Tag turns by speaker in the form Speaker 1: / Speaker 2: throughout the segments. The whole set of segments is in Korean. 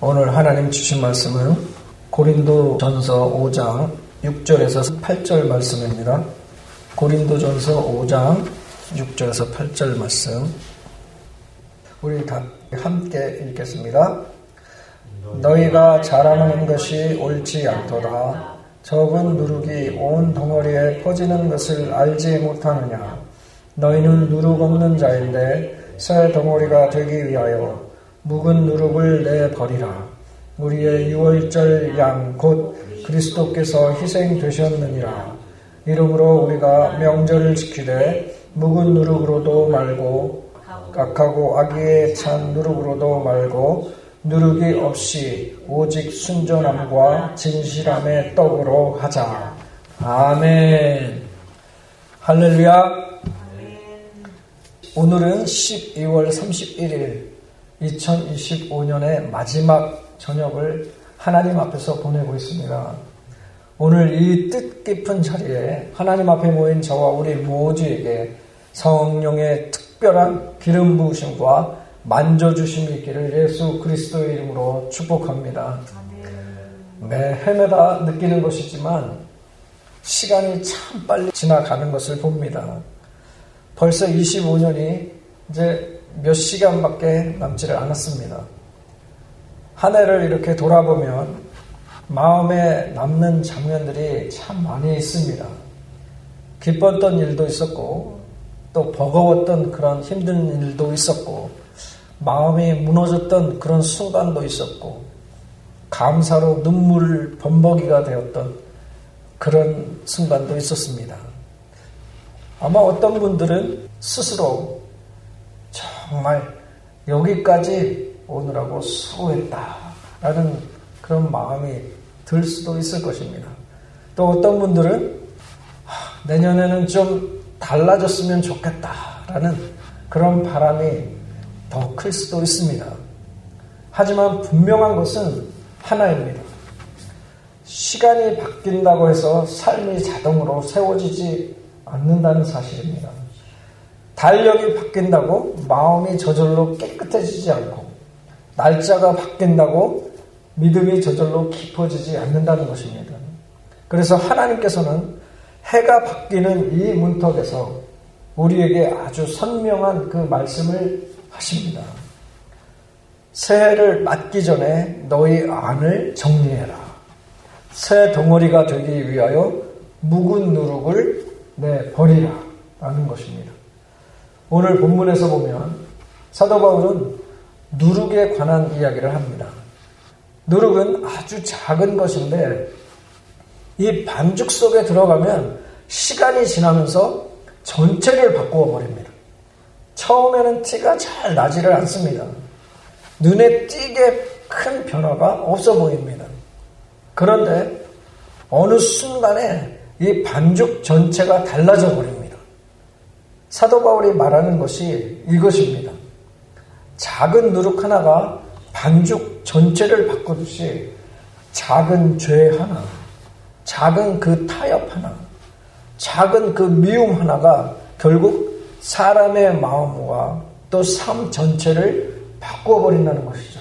Speaker 1: 오늘 하나님 주신 말씀은 고린도전서 5장 6절에서 8절 말씀입니다. 고린도전서 5장 6절에서 8절 말씀 우리 다 함께 읽겠습니다. 너희가 자랑하는 것이 옳지 않도다. 적은 누룩이 온 덩어리에 퍼지는 것을 알지 못하느냐. 너희는 누룩 없는 자인데 새 덩어리가 되기 위하여 묵은 누룩을 내버리라. 우리의 유월절 양 곧 그리스도께서 희생되셨느니라. 이러므로 우리가 명절을 지키되 묵은 누룩으로도 말고 악하고 악의에 찬 누룩으로도 말고 누룩이 없이 오직 순전함과 진실함의 떡으로 하자. 아멘. 할렐루야. 오늘은 12월 31일 2025년의 마지막 저녁을 하나님 앞에서 보내고 있습니다. 오늘 이 뜻깊은 자리에 하나님 앞에 모인 저와 우리 모두에게 성령의 특별한 기름 부으심과 만져주심이 있기를 예수 그리스도의 이름으로 축복합니다. 매 해마다 느끼는 것이지만 시간이 참 빨리 지나가는 것을 봅니다. 벌써 25년이 이제 몇 시간밖에 남지를 않았습니다. 한 해를 이렇게 돌아보면 마음에 남는 장면들이 참 많이 있습니다. 기뻤던 일도 있었고 또 버거웠던 그런 힘든 일도 있었고 마음이 무너졌던 그런 순간도 있었고 감사로 눈물 범벅이가 되었던 그런 순간도 있었습니다. 아마 어떤 분들은 스스로 정말 여기까지 오느라고 수고했다라는 그런 마음이 들 수도 있을 것입니다. 또 어떤 분들은 내년에는 좀 달라졌으면 좋겠다라는 그런 바람이 더 클 수도 있습니다. 하지만 분명한 것은 하나입니다. 시간이 바뀐다고 해서 삶이 자동으로 세워지지 않는다는 사실입니다. 달력이 바뀐다고 마음이 저절로 깨끗해지지 않고 날짜가 바뀐다고 믿음이 저절로 깊어지지 않는다는 것입니다. 그래서 하나님께서는 해가 바뀌는 이 문턱에서 우리에게 아주 선명한 그 말씀을 하십니다. 새해를 맞기 전에 너희 안을 정리해라. 새 덩어리가 되기 위하여 묵은 누룩을 내버리라 라는 것입니다. 오늘 본문에서 보면 사도 바울은 누룩에 관한 이야기를 합니다. 누룩은 아주 작은 것인데 이 반죽 속에 들어가면 시간이 지나면서 전체를 바꾸어 버립니다. 처음에는 티가 잘 나지를 않습니다. 눈에 띄게 큰 변화가 없어 보입니다. 그런데 어느 순간에 이 반죽 전체가 달라져 버립니다. 사도 바울이 말하는 것이 이것입니다. 작은 누룩 하나가 반죽 전체를 바꾸듯이 작은 죄 하나, 작은 그 타협 하나, 작은 그 미움 하나가 결국 사람의 마음과 또 삶 전체를 바꾸어버린다는 것이죠.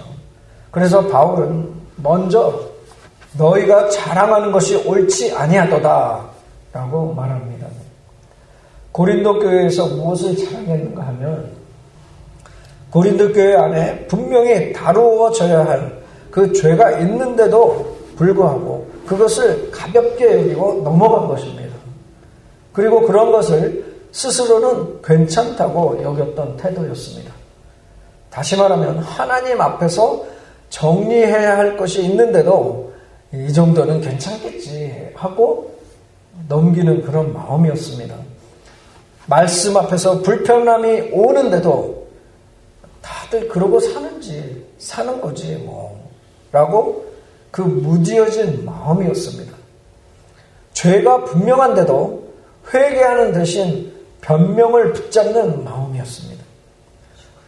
Speaker 1: 그래서 바울은 먼저 너희가 자랑하는 것이 옳지 아니하도다 라고 말합니다. 고린도 교회에서 무엇을 자랑했는가 하면 고린도 교회 안에 분명히 다루어져야 할 그 죄가 있는데도 불구하고 그것을 가볍게 여기고 넘어간 것입니다. 그리고 그런 것을 스스로는 괜찮다고 여겼던 태도였습니다. 다시 말하면 하나님 앞에서 정리해야 할 것이 있는데도 이 정도는 괜찮겠지 하고 넘기는 그런 마음이었습니다. 말씀 앞에서 불편함이 오는데도 다들 그러고 사는 거지 뭐 라고 그 무디어진 마음이었습니다. 죄가 분명한데도 회개하는 대신 변명을 붙잡는 마음이었습니다.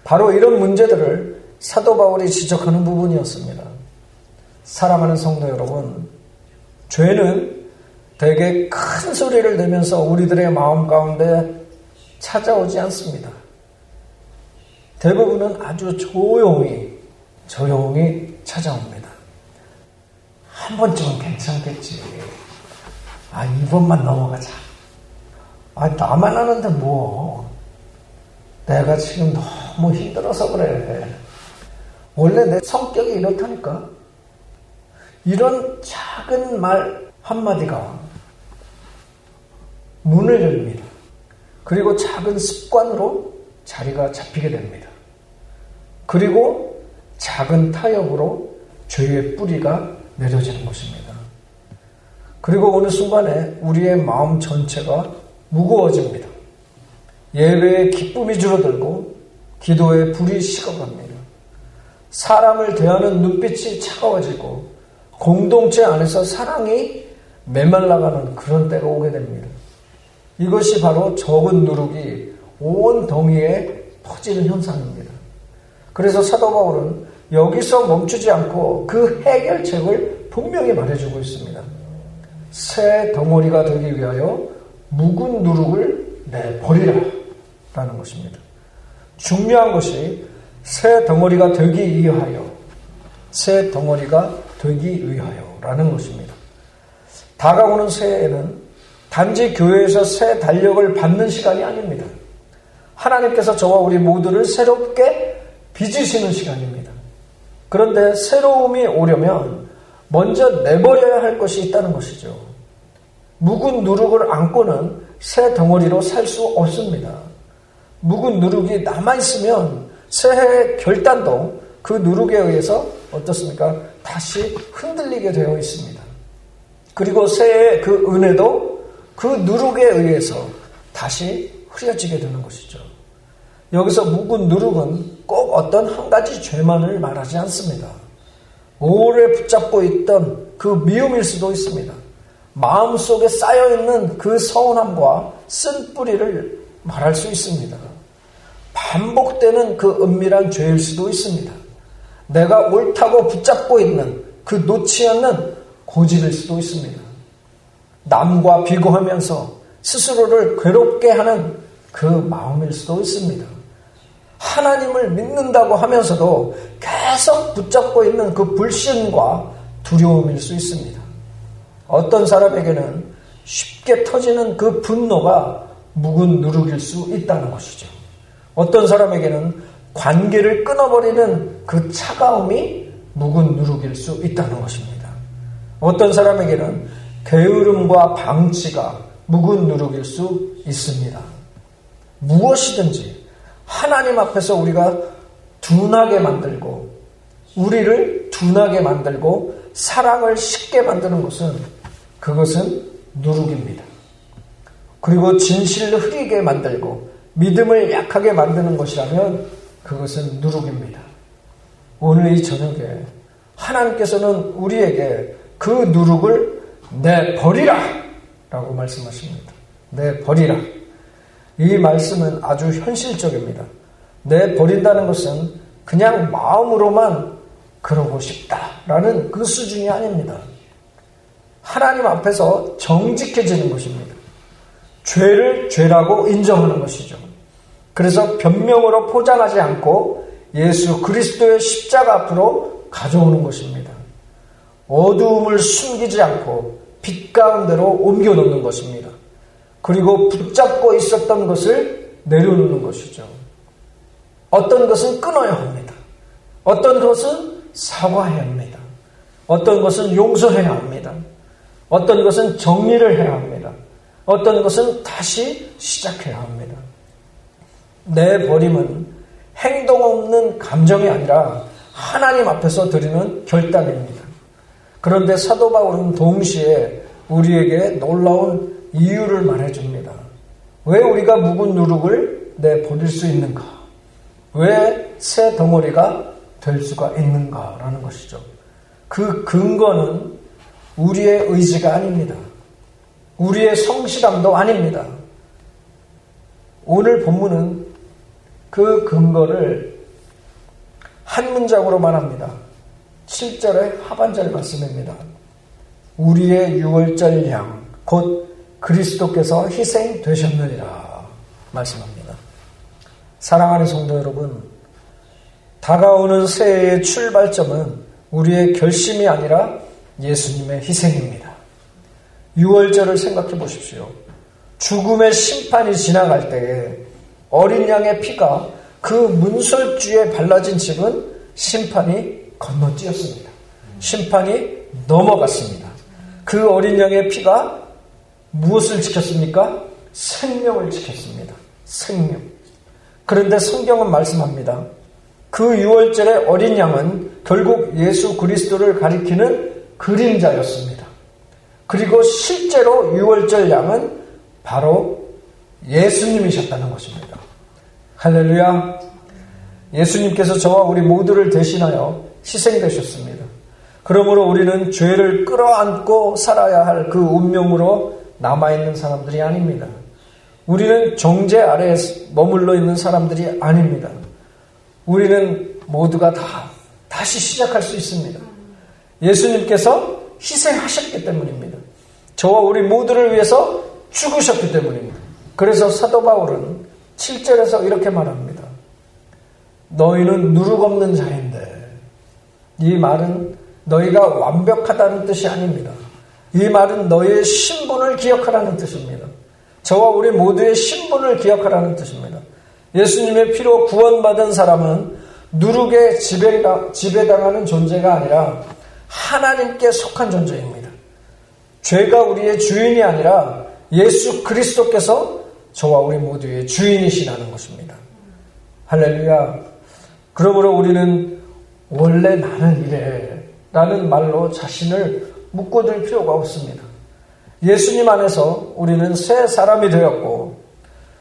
Speaker 1: 바로 이런 문제들을 사도 바울이 지적하는 부분이었습니다. 사랑하는 성도 여러분, 죄는 되게 큰 소리를 내면서 우리들의 마음 가운데 찾아오지 않습니다. 대부분은 아주 조용히 찾아옵니다. 한 번쯤은 괜찮겠지. 이번만 넘어가자. 나만 하는데 뭐. 내가 지금 너무 힘들어서 그래. 원래 내 성격이 이렇다니까. 이런 작은 말 한마디가 문을 열립니다. 그리고 작은 습관으로 자리가 잡히게 됩니다. 그리고 작은 타협으로 죄의 뿌리가 내려지는 것입니다. 그리고 어느 순간에 우리의 마음 전체가 무거워집니다. 예배의 기쁨이 줄어들고 기도의 불이 식어갑니다. 사람을 대하는 눈빛이 차가워지고 공동체 안에서 사랑이 메말라가는 그런 때가 오게 됩니다. 이것이 바로 적은 누룩이 온 덩이에 퍼지는 현상입니다. 그래서 사도 바울은 여기서 멈추지 않고 그 해결책을 분명히 말해주고 있습니다. 새 덩어리가 되기 위하여 묵은 누룩을 내버리라 라는 것입니다. 중요한 것이 새 덩어리가 되기 위하여, 새 덩어리가 되기 위하여 라는 것입니다. 다가오는 새해에는 단지 교회에서 새 달력을 받는 시간이 아닙니다. 하나님께서 저와 우리 모두를 새롭게 빚으시는 시간입니다. 그런데 새로움이 오려면 먼저 내버려야 할 것이 있다는 것이죠. 묵은 누룩을 안고는 새 덩어리로 살 수 없습니다. 묵은 누룩이 남아있으면 새해의 결단도 그 누룩에 의해서 어떻습니까? 다시 흔들리게 되어 있습니다. 그리고 새해의 그 은혜도 그 누룩에 의해서 다시 흐려지게 되는 것이죠. 여기서 묵은 누룩은 꼭 어떤 한 가지 죄만을 말하지 않습니다. 오래 붙잡고 있던 그 미움일 수도 있습니다. 마음속에 쌓여있는 그 서운함과 쓴 뿌리를 말할 수 있습니다. 반복되는 그 은밀한 죄일 수도 있습니다. 내가 옳다고 붙잡고 있는 그 놓지 않는 고집일 수도 있습니다. 남과 비교하면서 스스로를 괴롭게 하는 그 마음일 수도 있습니다. 하나님을 믿는다고 하면서도 계속 붙잡고 있는 그 불신과 두려움일 수 있습니다. 어떤 사람에게는 쉽게 터지는 그 분노가 묵은 누룩일 수 있다는 것이죠. 어떤 사람에게는 관계를 끊어버리는 그 차가움이 묵은 누룩일 수 있다는 것입니다. 어떤 사람에게는 게으름과 방치가 묵은 누룩일 수 있습니다. 무엇이든지 하나님 앞에서 우리가 둔하게 만들고 우리를 둔하게 만들고 사랑을 쉽게 만드는 것은 그것은 누룩입니다. 그리고 진실을 흐리게 만들고 믿음을 약하게 만드는 것이라면 그것은 누룩입니다. 오늘 이 저녁에 하나님께서는 우리에게 그 누룩을 내버리라 라고 말씀하십니다. 내버리라. 이 말씀은 아주 현실적입니다. 내버린다는 것은 그냥 마음으로만 그러고 싶다라는 그 수준이 아닙니다. 하나님 앞에서 정직해지는 것입니다. 죄를 죄라고 인정하는 것이죠. 그래서 변명으로 포장하지 않고 예수 그리스도의 십자가 앞으로 가져오는 것입니다. 어두움을 숨기지 않고 빛 가운데로 옮겨놓는 것입니다. 그리고 붙잡고 있었던 것을 내려놓는 것이죠. 어떤 것은 끊어야 합니다. 어떤 것은 사과해야 합니다. 어떤 것은 용서해야 합니다. 어떤 것은 정리를 해야 합니다. 어떤 것은 다시 시작해야 합니다. 내버림은 행동 없는 감정이 아니라 하나님 앞에서 드리는 결단입니다. 그런데 사도 바울은 동시에 우리에게 놀라운 이유를 말해줍니다. 왜 우리가 묵은 누룩을 내버릴 수 있는가? 왜 새 덩어리가 될 수가 있는가라는 것이죠. 그 근거는 우리의 의지가 아닙니다. 우리의 성실함도 아닙니다. 오늘 본문은 그 근거를 한 문장으로 말합니다. 7절의 하반절 말씀입니다. 우리의 유월절 양 곧 그리스도께서 희생되셨느니라 말씀합니다. 사랑하는 성도 여러분, 다가오는 새해의 출발점은 우리의 결심이 아니라 예수님의 희생입니다. 유월절을 생각해 보십시오. 죽음의 심판이 지나갈 때에 어린 양의 피가 그 문설주에 발라진 집은 심판이 건너뛰었습니다. 심판이 넘어갔습니다. 그 어린 양의 피가 무엇을 지켰습니까? 생명을 지켰습니다. 생명. 그런데 성경은 말씀합니다. 그 유월절의 어린 양은 결국 예수 그리스도를 가리키는 그림자였습니다. 그리고 실제로 유월절 양은 바로 예수님이셨다는 것입니다. 할렐루야. 예수님께서 저와 우리 모두를 대신하여 희생되셨습니다. 그러므로 우리는 죄를 끌어안고 살아야 할 그 운명으로 남아있는 사람들이 아닙니다. 우리는 정죄 아래에 머물러 있는 사람들이 아닙니다. 우리는 모두가 다시 시작할 수 있습니다. 예수님께서 희생하셨기 때문입니다. 저와 우리 모두를 위해서 죽으셨기 때문입니다. 그래서 사도 바울은 7절에서 이렇게 말합니다. 너희는 누룩 없는 자인데, 이 말은 너희가 완벽하다는 뜻이 아닙니다. 이 말은 너희의 신분을 기억하라는 뜻입니다. 저와 우리 모두의 신분을 기억하라는 뜻입니다. 예수님의 피로 구원받은 사람은 누룩에 지배당하는 존재가 아니라 하나님께 속한 존재입니다. 죄가 우리의 주인이 아니라 예수 그리스도께서 저와 우리 모두의 주인이시라는 것입니다. 할렐루야. 그러므로 우리는 원래 나는 이래 라는 말로 자신을 묶어둘 필요가 없습니다. 예수님 안에서 우리는 새 사람이 되었고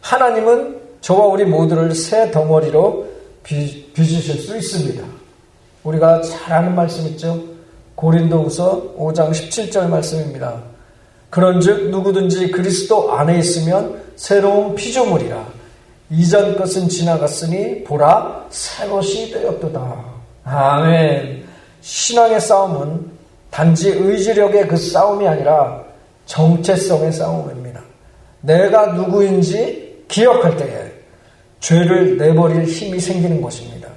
Speaker 1: 하나님은 저와 우리 모두를 새 덩어리로 빚으실 수 있습니다. 우리가 잘 아는 말씀 있죠? 고린도후서 5장 17절 말씀입니다. 그런즉 누구든지 그리스도 안에 있으면 새로운 피조물이라. 이전 것은 지나갔으니 보라 새 것이 되었도다. 아멘. 신앙의 싸움은 단지 의지력의 그 싸움이 아니라 정체성의 싸움입니다. 내가 누구인지 기억할 때에 죄를 내버릴 힘이 생기는 것입니다.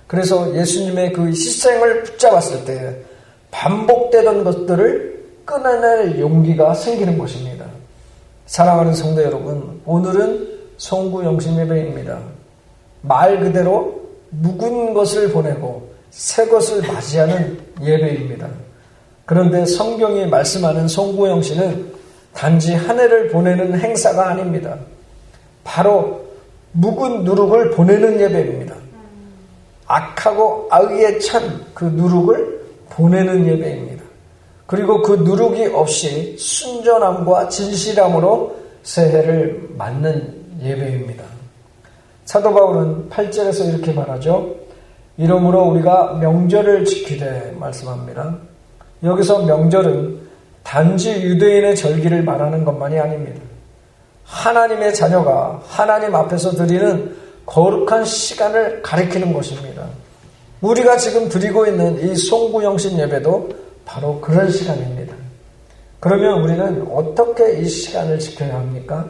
Speaker 1: 그래서 예수님의 그 희생을 붙잡았을 때 반복되던 것들을 끊어낼 용기가 생기는 것입니다. 사랑하는 성도 여러분, 오늘은 송구영신 예배입니다. 말 그대로 묵은 것을 보내고 새 것을 맞이하는 예배입니다. 그런데 성경이 말씀하는 송구영신은 단지 한 해를 보내는 행사가 아닙니다. 바로 묵은 누룩을 보내는 예배입니다. 악하고 악의에 찬 그 누룩을 보내는 예배입니다. 그리고 그 누룩이 없이 순전함과 진실함으로 새해를 맞는 예배입니다. 사도 바울은 8절에서 이렇게 말하죠. 이러므로 우리가 명절을 지키되 말씀합니다. 여기서 명절은 단지 유대인의 절기를 말하는 것만이 아닙니다. 하나님의 자녀가 하나님 앞에서 드리는 거룩한 시간을 가리키는 것입니다. 우리가 지금 드리고 있는 이 송구영신 예배도 바로 그런 시간입니다. 그러면 우리는 어떻게 이 시간을 지켜야 합니까?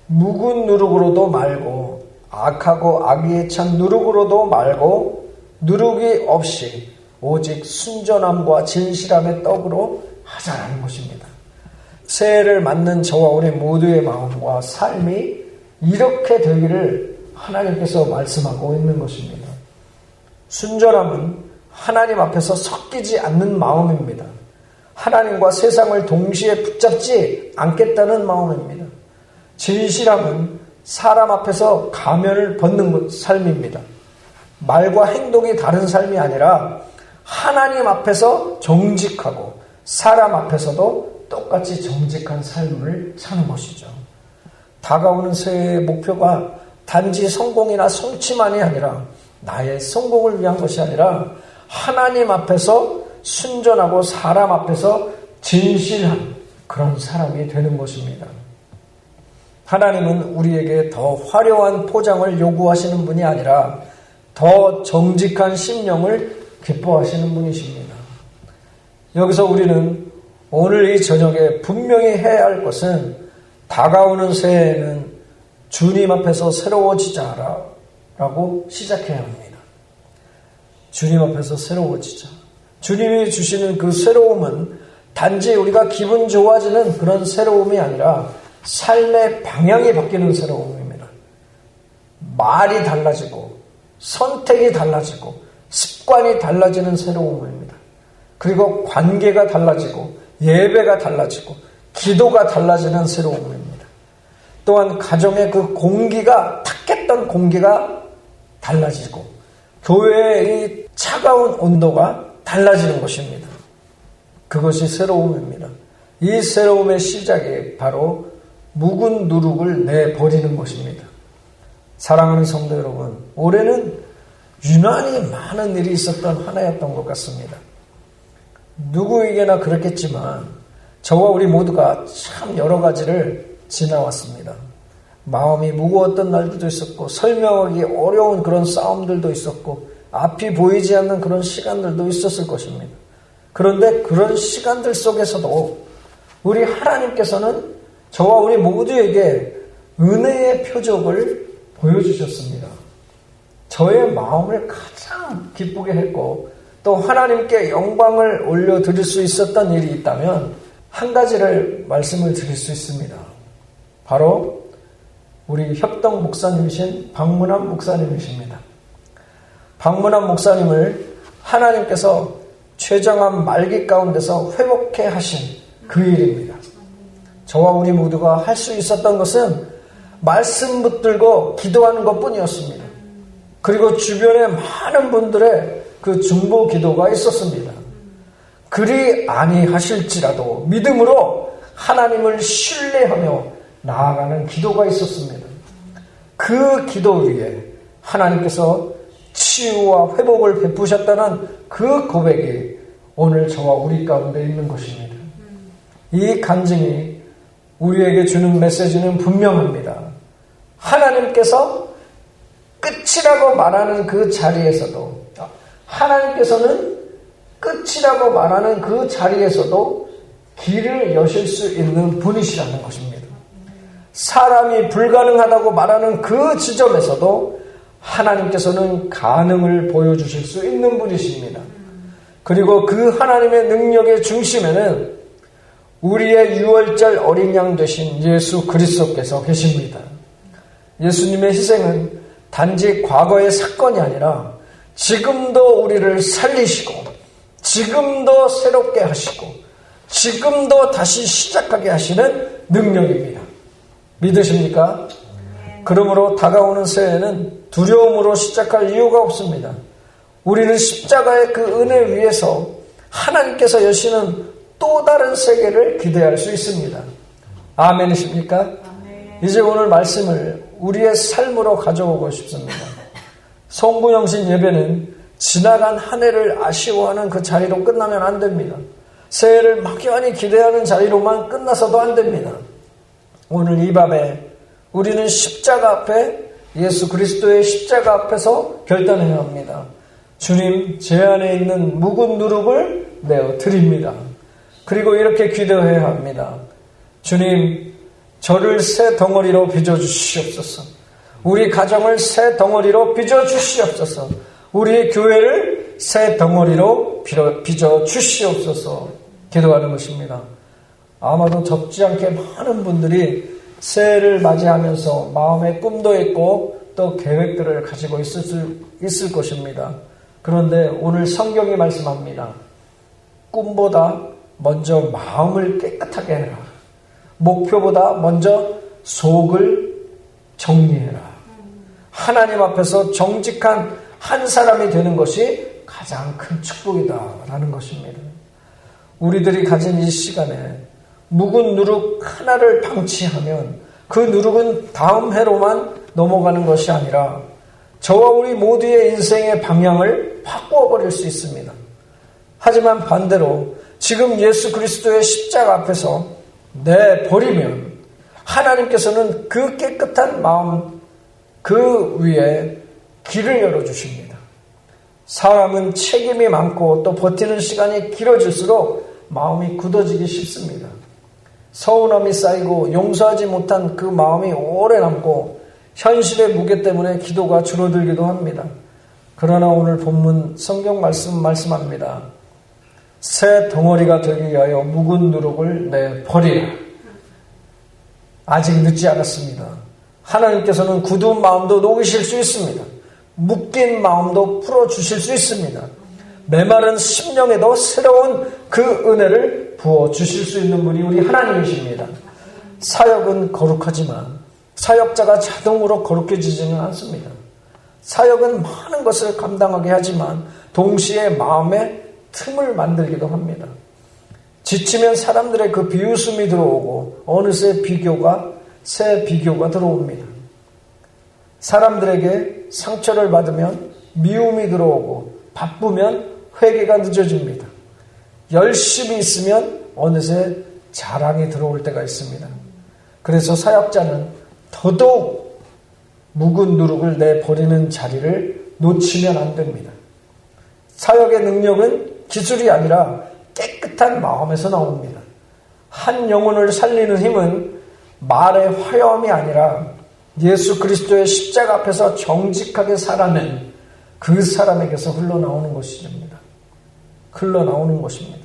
Speaker 1: 묵은 누룩으로도 말고 악하고 악의에 찬 누룩으로도 말고 누룩이 없이 오직 순전함과 진실함의 떡으로 하자라는 것입니다. 새해를 맞는 저와 우리 모두의 마음과 삶이 이렇게 되기를 하나님께서 말씀하고 있는 것입니다. 순전함은 하나님 앞에서 섞이지 않는 마음입니다. 하나님과 세상을 동시에 붙잡지 않겠다는 마음입니다. 진실함은 사람 앞에서 가면을 벗는 삶입니다. 말과 행동이 다른 삶이 아니라 하나님 앞에서 정직하고 사람 앞에서도 똑같이 정직한 삶을 사는 것이죠. 다가오는 새해의 목표가 단지 성공이나 성취만이 아니라 나의 성공을 위한 것이 아니라 하나님 앞에서 순전하고 사람 앞에서 진실한 그런 사람이 되는 것입니다. 하나님은 우리에게 더 화려한 포장을 요구하시는 분이 아니라 더 정직한 심령을 기뻐하시는 분이십니다. 여기서 우리는 오늘 이 저녁에 분명히 해야 할 것은 다가오는 새해에는 주님 앞에서 새로워지자라고 시작해야 합니다. 주님 앞에서 새로워지자. 주님이 주시는 그 새로움은 단지 우리가 기분 좋아지는 그런 새로움이 아니라 삶의 방향이 바뀌는 새로움입니다. 말이 달라지고 선택이 달라지고 습관이 달라지는 새로움입니다. 그리고 관계가 달라지고 예배가 달라지고 기도가 달라지는 새로움입니다. 또한 가정의 그 공기가 탁했던 공기가 달라지고 교회의 이 차가운 온도가 달라지는 것입니다. 그것이 새로움입니다. 이 새로움의 시작이 바로 묵은 누룩을 내버리는 것입니다. 사랑하는 성도 여러분, 올해는 유난히 많은 일이 있었던 한 해였던 것 같습니다. 누구에게나 그렇겠지만 저와 우리 모두가 참 여러 가지를 지나왔습니다. 마음이 무거웠던 날들도 있었고 설명하기 어려운 그런 싸움들도 있었고 앞이 보이지 않는 그런 시간들도 있었을 것입니다. 그런데 그런 시간들 속에서도 우리 하나님께서는 저와 우리 모두에게 은혜의 표적을 보여주셨습니다. 저의 마음을 가장 기쁘게 했고 또 하나님께 영광을 올려드릴 수 있었던 일이 있다면 한 가지를 말씀을 드릴 수 있습니다. 바로 우리 협동 목사님이신 박문환 목사님이십니다. 박문환 목사님을 하나님께서 최정한 말기 가운데서 회복해 하신 그 일입니다. 저와 우리 모두가 할 수 있었던 것은 말씀 붙들고 기도하는 것뿐이었습니다. 그리고 주변에 많은 분들의 그 중보 기도가 있었습니다. 그리 아니하실지라도 믿음으로 하나님을 신뢰하며 나아가는 기도가 있었습니다. 그 기도 위에 하나님께서 치유와 회복을 베푸셨다는 그 고백이 오늘 저와 우리 가운데 있는 것입니다. 이 간증이 우리에게 주는 메시지는 분명합니다. 하나님께서 끝이라고 말하는 그 자리에서도 하나님께서는 끝이라고 말하는 그 자리에서도 길을 여실 수 있는 분이시라는 것입니다. 사람이 불가능하다고 말하는 그 지점에서도 하나님께서는 가능을 보여주실 수 있는 분이십니다. 그리고 그 하나님의 능력의 중심에는 우리의 유월절 어린 양 되신 예수 그리스도께서 계십니다. 예수님의 희생은 단지 과거의 사건이 아니라 지금도 우리를 살리시고 지금도 새롭게 하시고 지금도 다시 시작하게 하시는 능력입니다. 믿으십니까? 그러므로 다가오는 새해는 두려움으로 시작할 이유가 없습니다. 우리는 십자가의 그 은혜 위에서 하나님께서 여시는 또 다른 세계를 기대할 수 있습니다. 아멘이십니까? 아멘. 이제 오늘 말씀을 우리의 삶으로 가져오고 싶습니다. 송구영신 예배는 지나간 한 해를 아쉬워하는 그 자리로 끝나면 안 됩니다. 새해를 막연히 기대하는 자리로만 끝나서도 안 됩니다. 오늘 이 밤에 우리는 십자가 앞에 예수 그리스도의 십자가 앞에서 결단해야 합니다. 주님, 제 안에 있는 묵은 누룩을 내어 드립니다. 그리고 이렇게 기도해야 합니다. 주님, 저를 새 덩어리로 빚어주시옵소서. 우리 가정을 새 덩어리로 빚어주시옵소서. 우리 교회를 새 덩어리로 빚어주시옵소서. 기도하는 것입니다. 아마도 적지 않게 많은 분들이 새해를 맞이하면서 마음의 꿈도 있고 또 계획들을 가지고 있을 것입니다. 그런데 오늘 성경이 말씀합니다. 꿈보다 먼저 마음을 깨끗하게 해라. 목표보다 먼저 속을 정리해라. 하나님 앞에서 정직한 한 사람이 되는 것이 가장 큰 축복이다라는 것입니다. 우리들이 가진 이 시간에 묵은 누룩 하나를 방치하면 그 누룩은 다음 해로만 넘어가는 것이 아니라 저와 우리 모두의 인생의 방향을 바꾸어버릴 수 있습니다. 하지만 반대로 지금 예수 그리스도의 십자가 앞에서 내버리면 하나님께서는 그 깨끗한 마음 그 위에 길을 열어주십니다. 사람은 책임이 많고 또 버티는 시간이 길어질수록 마음이 굳어지기 쉽습니다. 서운함이 쌓이고 용서하지 못한 그 마음이 오래 남고 현실의 무게 때문에 기도가 줄어들기도 합니다. 그러나 오늘 본문 성경 말씀합니다. 새 덩어리가 되기 위하여 묵은 누룩을 내버리라. 아직 늦지 않았습니다. 하나님께서는 굳은 마음도 녹이실 수 있습니다. 묶인 마음도 풀어주실 수 있습니다. 메마른 심령에도 새로운 그 은혜를 부어주실 수 있는 분이 우리 하나님이십니다. 사역은 거룩하지만 사역자가 자동으로 거룩해지지는 않습니다. 사역은 많은 것을 감당하게 하지만 동시에 마음에 틈을 만들기도 합니다. 지치면 사람들의 그 비웃음이 들어오고 어느새 새 비교가 들어옵니다. 사람들에게 상처를 받으면 미움이 들어오고 바쁘면 회개가 늦어집니다. 열심히 있으면 어느새 자랑이 들어올 때가 있습니다. 그래서 사역자는 더더욱 묵은 누룩을 내버리는 자리를 놓치면 안 됩니다. 사역의 능력은 기술이 아니라 깨끗한 마음에서 나옵니다. 한 영혼을 살리는 힘은 말의 화려함이 아니라 예수 그리스도의 십자가 앞에서 정직하게 살아낸 그 사람에게서 흘러나오는 것입니다. 흘러나오는 것입니다.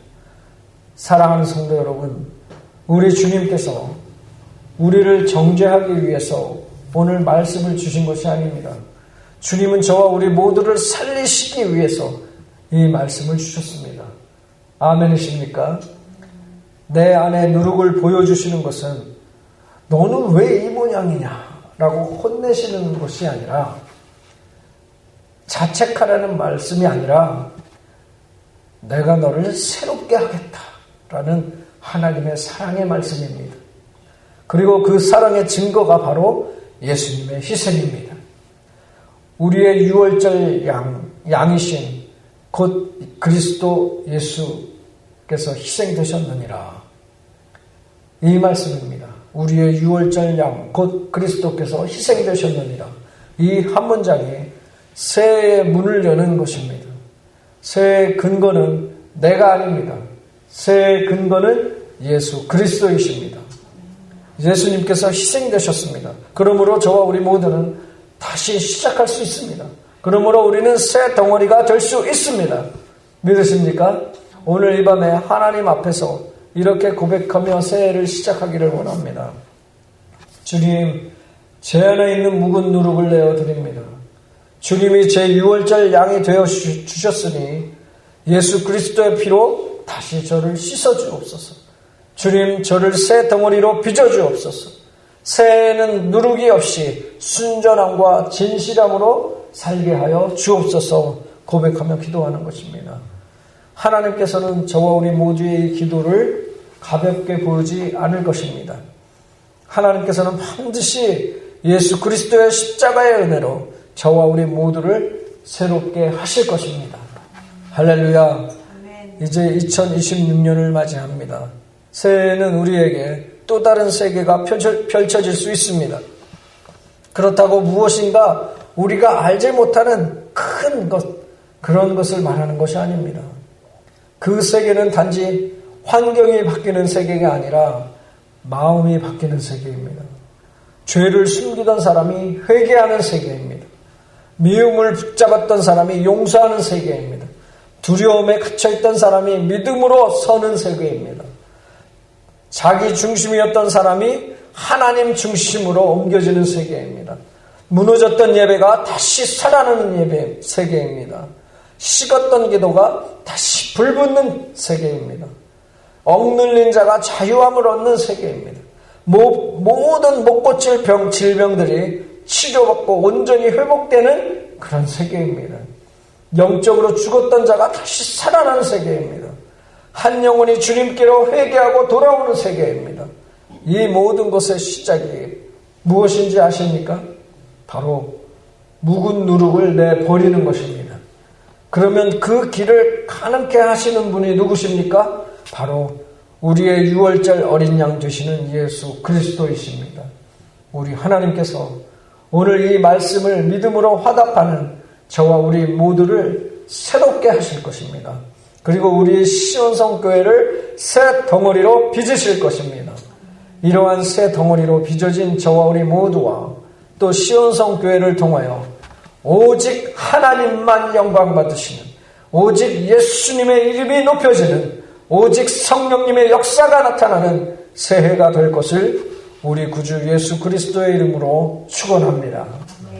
Speaker 1: 사랑하는 성도 여러분, 우리 주님께서 우리를 정죄하기 위해서 오늘 말씀을 주신 것이 아닙니다. 주님은 저와 우리 모두를 살리시기 위해서 이 말씀을 주셨습니다. 아멘이십니까? 내 안에 누룩을 보여주시는 것은 너는 왜 이 모양이냐 라고 혼내시는 것이 아니라, 자책하라는 말씀이 아니라 내가 너를 새롭게 하겠다라는 하나님의 사랑의 말씀입니다. 그리고 그 사랑의 증거가 바로 예수님의 희생입니다. 우리의 유월절 양이신 곧 그리스도 예수께서 희생되셨느니라. 이 말씀입니다. 우리의 유월절 양 곧 그리스도께서 희생되셨느니라. 이 한 문장이 새해의 문을 여는 것입니다. 새해의 근거는 내가 아닙니다. 새해의 근거는 예수 그리스도이십니다. 예수님께서 희생되셨습니다. 그러므로 저와 우리 모두는 다시 시작할 수 있습니다. 그러므로 우리는 새 덩어리가 될 수 있습니다. 믿으십니까? 오늘 이 밤에 하나님 앞에서 이렇게 고백하며 새해를 시작하기를 원합니다. 주님, 제 안에 있는 묵은 누룩을 내어드립니다. 주님이 제 유월절 양이 되어 주셨으니 예수 그리스도의 피로 다시 저를 씻어주옵소서. 주님, 저를 새 덩어리로 빚어주옵소서. 새해에는 누룩이 없이 순전함과 진실함으로 살게 하여 주옵소서 고백하며 기도하는 것입니다. 하나님께서는 저와 우리 모두의 이 기도를 가볍게 보지 않을 것입니다. 하나님께서는 반드시 예수 그리스도의 십자가의 은혜로 저와 우리 모두를 새롭게 하실 것입니다. 할렐루야. 이제 2026년을 맞이합니다. 새해에는 우리에게 또 다른 세계가 펼쳐질 수 있습니다. 그렇다고 무엇인가 우리가 알지 못하는 큰 것, 그런 것을 말하는 것이 아닙니다. 그 세계는 단지 환경이 바뀌는 세계가 아니라 마음이 바뀌는 세계입니다. 죄를 숨기던 사람이 회개하는 세계입니다. 미움을 붙잡았던 사람이 용서하는 세계입니다. 두려움에 갇혀있던 사람이 믿음으로 서는 세계입니다. 자기 중심이었던 사람이 하나님 중심으로 옮겨지는 세계입니다. 무너졌던 예배가 다시 살아나는 세계입니다. 식었던 기도가 다시 불붙는 세계입니다. 억눌린 자가 자유함을 얻는 세계입니다. 모든 못 고칠 질병들이 치료받고 온전히 회복되는 그런 세계입니다. 영적으로 죽었던 자가 다시 살아나는 세계입니다. 한 영혼이 주님께로 회개하고 돌아오는 세계입니다. 이 모든 것의 시작이 무엇인지 아십니까? 바로 묵은 누룩을 내버리는 것입니다. 그러면 그 길을 가능케 하시는 분이 누구십니까? 바로 우리의 유월절 어린 양 되시는 예수 그리스도이십니다. 우리 하나님께서 오늘 이 말씀을 믿음으로 화답하는 저와 우리 모두를 새롭게 하실 것입니다. 그리고 우리 시온성 교회를 새 덩어리로 빚으실 것입니다. 이러한 새 덩어리로 빚어진 저와 우리 모두와 또 시온성 교회를 통하여 오직 하나님만 영광 받으시는, 오직 예수님의 이름이 높여지는, 오직 성령님의 역사가 나타나는 새해가 될 것을 우리 구주 예수 그리스도의 이름으로 축원합니다.